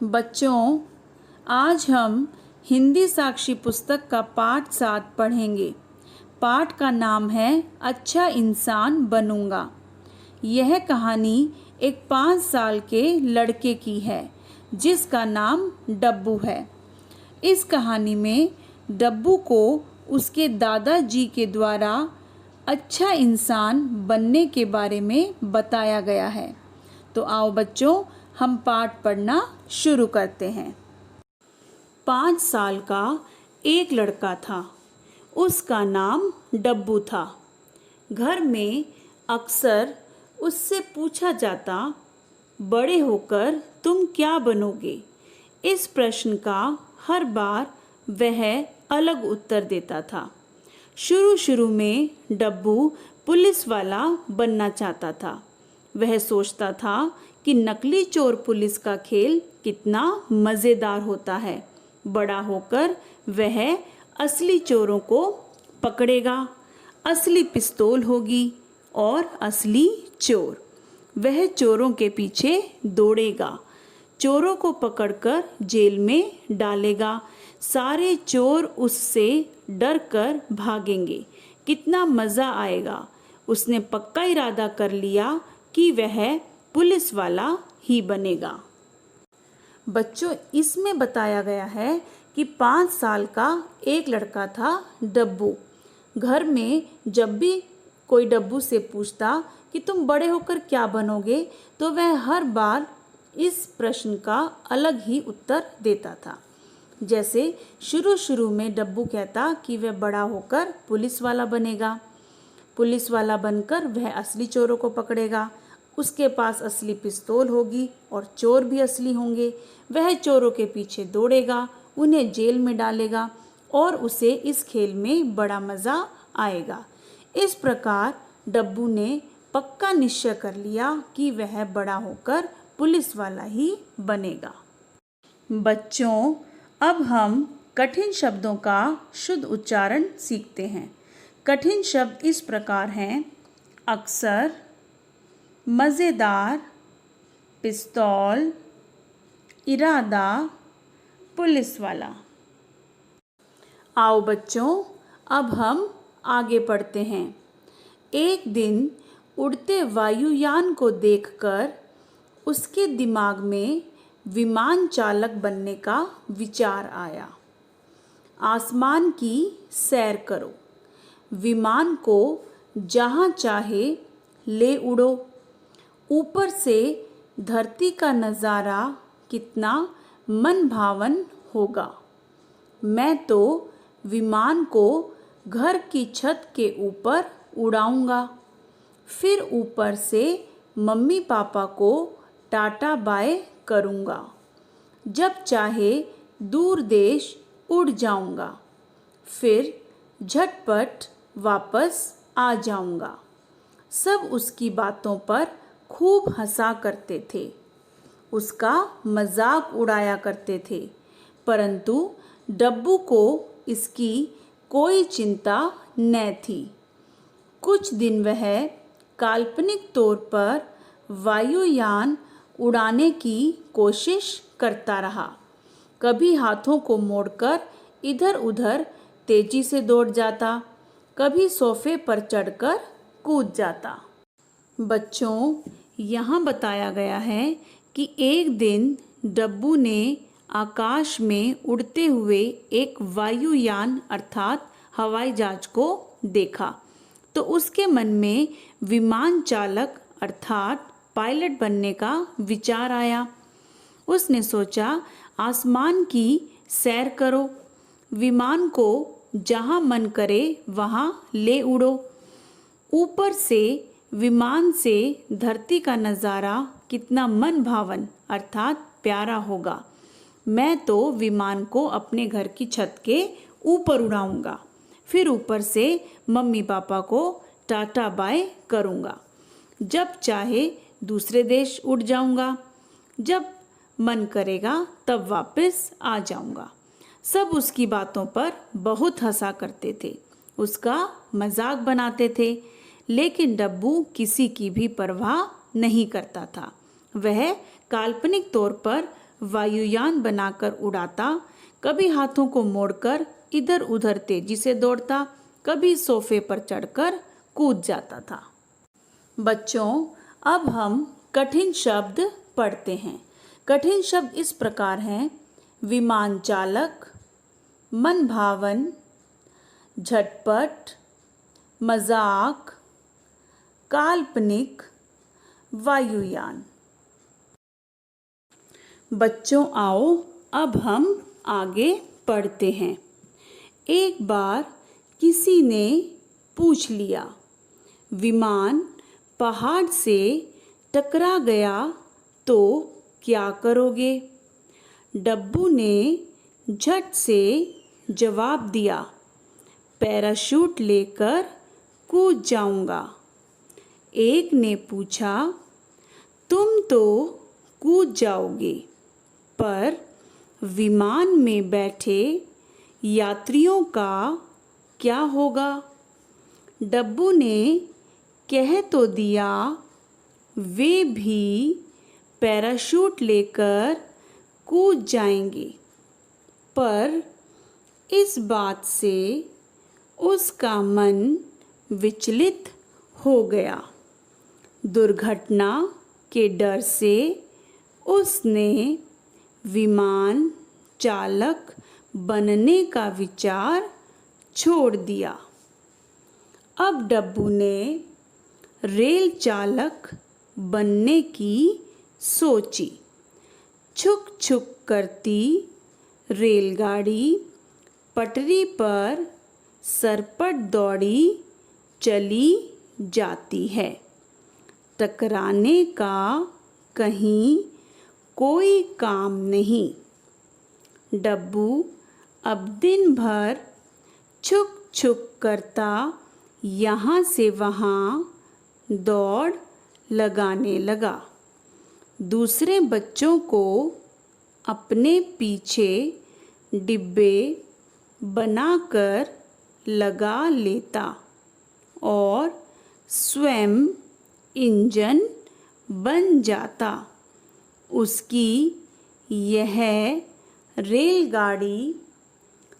बच्चों, आज हम हिंदी साक्षी पुस्तक का पाठ 7 पढ़ेंगे। पाठ का नाम है अच्छा इंसान बनूंगा। यह कहानी एक 5 साल के लड़के की है जिसका नाम डब्बू है। इस कहानी में डब्बू को उसके दादाजी के द्वारा अच्छा इंसान बनने के बारे में बताया गया है। तो आओ बच्चों, हम पाठ पढ़ना शुरू करते हैं। 5 साल का एक लड़का था। उसका नाम डब्बू था। घर में अक्सर उससे पूछा जाता, बड़े होकर तुम क्या बनोगे? इस प्रश्न का हर बार वह अलग उत्तर देता था। शुरू में डब्बू पुलिस वाला बनना चाहता था। वह सोचता था कि नकली चोर पुलिस का खेल कितना मज़ेदार होता है। बड़ा होकर वह असली चोरों को पकड़ेगा। असली पिस्तौल होगी और असली चोर। वह चोरों के पीछे दौड़ेगा, चोरों को पकड़कर जेल में डालेगा। सारे चोर उससे डर कर भागेंगे। कितना मज़ा आएगा। उसने पक्का इरादा कर लिया कि वह पुलिस वाला ही बनेगा। बच्चों, इसमें बताया गया है कि 5 साल का एक लड़का था डब्बू। घर में जब भी कोई डब्बू से पूछता कि तुम बड़े होकर क्या बनोगे, तो वह हर बार इस प्रश्न का अलग ही उत्तर देता था। जैसे शुरू में डब्बू कहता कि वह बड़ा होकर पुलिस वाला बनेगा। पुलिस वाला बनकर वह असली चोरों को पकड़ेगा। उसके पास असली पिस्तौल होगी और चोर भी असली होंगे। वह चोरों के पीछे दौड़ेगा, उन्हें जेल में डालेगा और उसे इस खेल में बड़ा मज़ा आएगा। इस प्रकार डब्बू ने पक्का निश्चय कर लिया कि वह बड़ा होकर पुलिस वाला ही बनेगा। बच्चों, अब हम कठिन शब्दों का शुद्ध उच्चारण सीखते हैं। कठिन शब्द इस प्रकार हैं: अक्सर, मज़ेदार, पिस्तौल, इरादा, पुलिस वाला। आओ बच्चों, अब हम आगे पढ़ते हैं। एक दिन उड़ते वायुयान को देखकर उसके दिमाग में विमान चालक बनने का विचार आया। आसमान की सैर करो, विमान को जहाँ चाहे ले उड़ो। ऊपर से धरती का नज़ारा कितना मन भावन होगा। मैं तो विमान को घर की छत के ऊपर उड़ाऊंगा, फिर ऊपर से मम्मी पापा को टाटा बाय करूंगा। जब चाहे दूर देश उड़ जाऊंगा, फिर झटपट वापस आ जाऊंगा। सब उसकी बातों पर खूब हंसा करते थे, उसका मजाक उड़ाया करते थे, परंतु डब्बू को इसकी कोई चिंता न थी। कुछ दिन वह काल्पनिक तौर पर वायुयान उड़ाने की कोशिश करता रहा। कभी हाथों को मोड़कर इधर उधर तेजी से दौड़ जाता, कभी सोफे पर चढ़कर कूद जाता। बच्चों, यहाँ बताया गया है कि एक दिन डब्बू ने आकाश में उड़ते हुए एक वायुयान अर्थात हवाई जहाज को देखा, तो उसके मन में विमान चालक अर्थात पायलट बनने का विचार आया। उसने सोचा, आसमान की सैर करो, विमान को जहाँ मन करे वहाँ ले उड़ो। ऊपर से विमान से धरती का नज़ारा कितना मन भावन अर्थात प्यारा होगा। मैं तो विमान को अपने घर की छत के ऊपर उड़ाऊंगा, फिर ऊपर से मम्मी पापा को टाटा बाय करूंगा। जब चाहे दूसरे देश उड़ जाऊंगा, जब मन करेगा तब वापस आ जाऊंगा। सब उसकी बातों पर बहुत हंसा करते थे, उसका मजाक बनाते थे, लेकिन डब्बू किसी की भी परवाह नहीं करता था। वह काल्पनिक तौर पर वायुयान बनाकर उड़ाता, कभी हाथों को मोड़कर इधर उधर तेजी से दौड़ता, कभी सोफे पर चढ़कर कूद जाता था। बच्चों, अब हम कठिन शब्द पढ़ते हैं। कठिन शब्द इस प्रकार हैं: विमान चालक, मनभावन, झटपट, मजाक, काल्पनिक, वायुयान। बच्चों आओ अब हम आगे पढ़ते हैं। एक बार किसी ने पूछ लिया, विमान पहाड़ से टकरा गया तो क्या करोगे? डब्बू ने झट से जवाब दिया, पैराशूट लेकर कूद जाऊंगा। एक ने पूछा, तुम तो कूद जाओगे, पर विमान में बैठे यात्रियों का क्या होगा? डब्बू ने कह तो दिया, वे भी पैराशूट लेकर कूद जाएंगे, पर इस बात से उसका मन विचलित हो गया। दुर्घटना के डर से उसने विमान चालक बनने का विचार छोड़ दिया। अब डब्बू ने रेल चालक बनने की सोची। छुक छुक करती रेलगाड़ी पटरी पर सरपट दौड़ी चली जाती है। टकराने का कहीं कोई काम नहीं। डब्बू अब दिन भर छुक छुक करता यहाँ से वहाँ दौड़ लगाने लगा। दूसरे बच्चों को अपने पीछे डिब्बे बनाकर लगा लेता और स्वयं इंजन बन जाता। उसकी यह रेलगाड़ी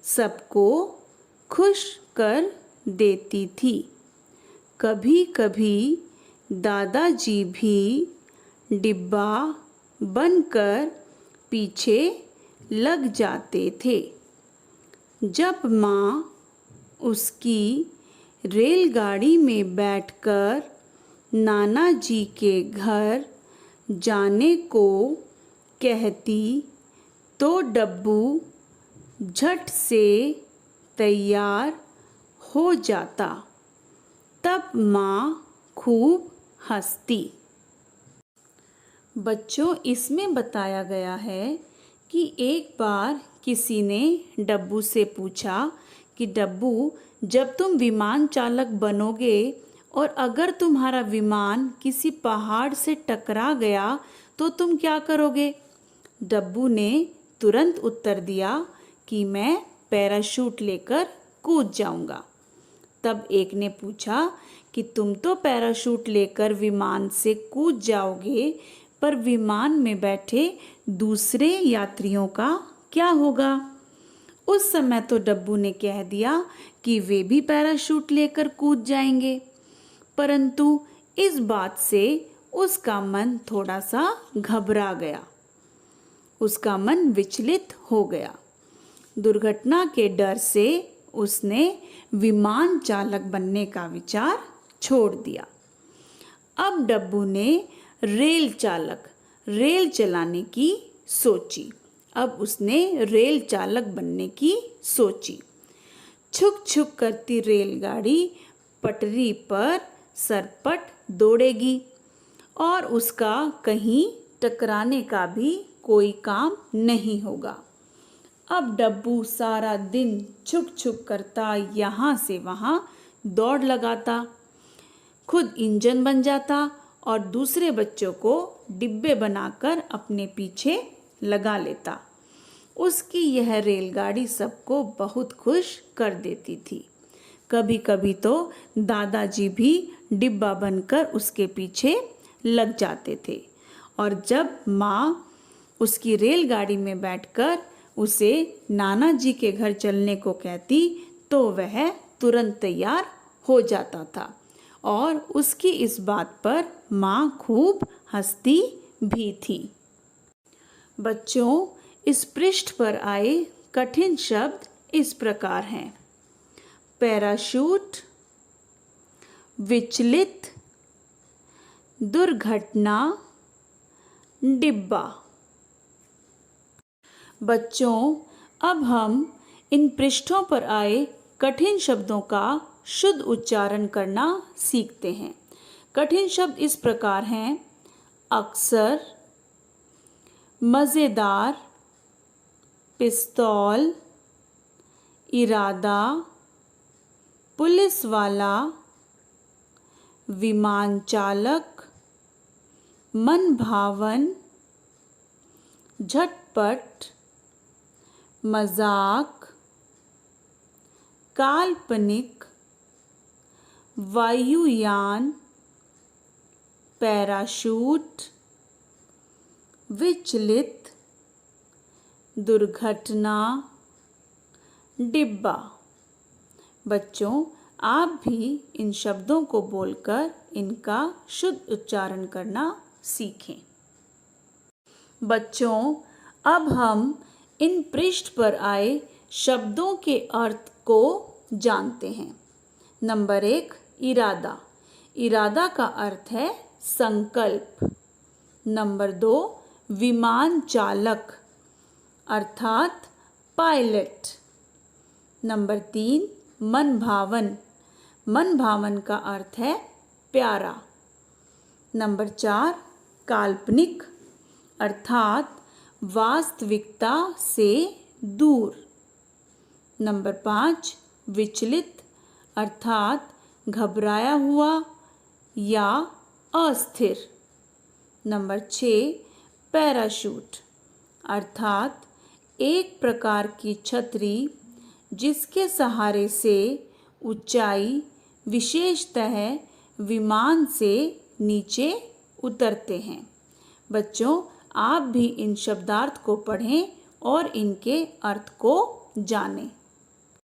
सबको खुश कर देती थी। कभी कभी दादाजी भी डिब्बा बनकर पीछे लग जाते थे। जब माँ उसकी रेलगाड़ी में बैठकर नाना जी के घर जाने को कहती तो डब्बू झट से तैयार हो जाता। तब माँ खूब हंसती। बच्चों, इसमें बताया गया है कि एक बार किसी ने डब्बू से पूछा कि डब्बू, जब तुम विमान चालक बनोगे और अगर तुम्हारा विमान किसी पहाड़ से टकरा गया तो तुम क्या करोगे? डब्बू ने तुरंत उत्तर दिया कि मैं पैराशूट लेकर कूद जाऊंगा। तब एक ने पूछा कि तुम तो पैराशूट लेकर विमान से कूद जाओगे, पर विमान में बैठे दूसरे यात्रियों का क्या होगा? उस समय तो डब्बू ने कह दिया कि वे भी पैराशूट लेकर कूद जाएंगे, परंतु इस बात से उसका मन थोड़ा सा घबरा गया। उसका मन विचलित हो गया। दुर्घटना के डर से उसने विमान चालक बनने का विचार छोड़ दिया। अब डब्बू ने रेल चलाने की सोची। अब उसने रेल चालक बनने की सोची। छुक छुक करती रेलगाड़ी पटरी पर सरपट दौड़ेगी और उसका कहीं टकराने का भी कोई काम नहीं होगा। अब डब्बू सारा दिन छुक छुक करता यहाँ से वहाँ दौड़ लगाता, खुद इंजन बन जाता और दूसरे बच्चों को डिब्बे बनाकर अपने पीछे लगा लेता। उसकी यह रेलगाड़ी सबको बहुत खुश कर देती थी। कभी कभी तो दादाजी भी डिब्बा बनकर उसके पीछे लग जाते थे। और जब माँ उसकी रेलगाड़ी में बैठकर उसे नाना जी के घर चलने को कहती तो वह तुरंत तैयार हो जाता था और उसकी इस बात पर माँ खूब हंसती भी थी। बच्चों, इस पृष्ठ पर आए कठिन शब्द इस प्रकार हैं: पैराशूट, विचलित, दुर्घटना, डिब्बा। बच्चों, अब हम इन पृष्ठों पर आए कठिन शब्दों का शुद्ध उच्चारण करना सीखते हैं। कठिन शब्द इस प्रकार हैं: अक्सर, मज़ेदार, पिस्तौल, इरादा, पुलिस वाला, विमान चालक, मनभावन, झटपट, मजाक, काल्पनिक, वायुयान, पैराशूट, विचलित, दुर्घटना, डिब्बा। बच्चों, आप भी इन शब्दों को बोलकर इनका शुद्ध उच्चारण करना सीखें। बच्चों, अब हम इन पृष्ठ पर आए शब्दों के अर्थ को जानते हैं। नंबर 1, इरादा। इरादा का अर्थ है संकल्प। नंबर 2, विमान चालक अर्थात पायलट। नंबर 3, मनभावन। मनभावन का अर्थ है प्यारा। नंबर 4, काल्पनिक अर्थात वास्तविकता से दूर। नंबर 5, विचलित अर्थात घबराया हुआ या अस्थिर। नंबर 6, पैराशूट अर्थात एक प्रकार की छतरी जिसके सहारे से ऊंचाई, विशेषतः विमान से नीचे उतरते हैं। बच्चों, आप भी इन शब्दार्थ को पढ़ें और इनके अर्थ को जानें।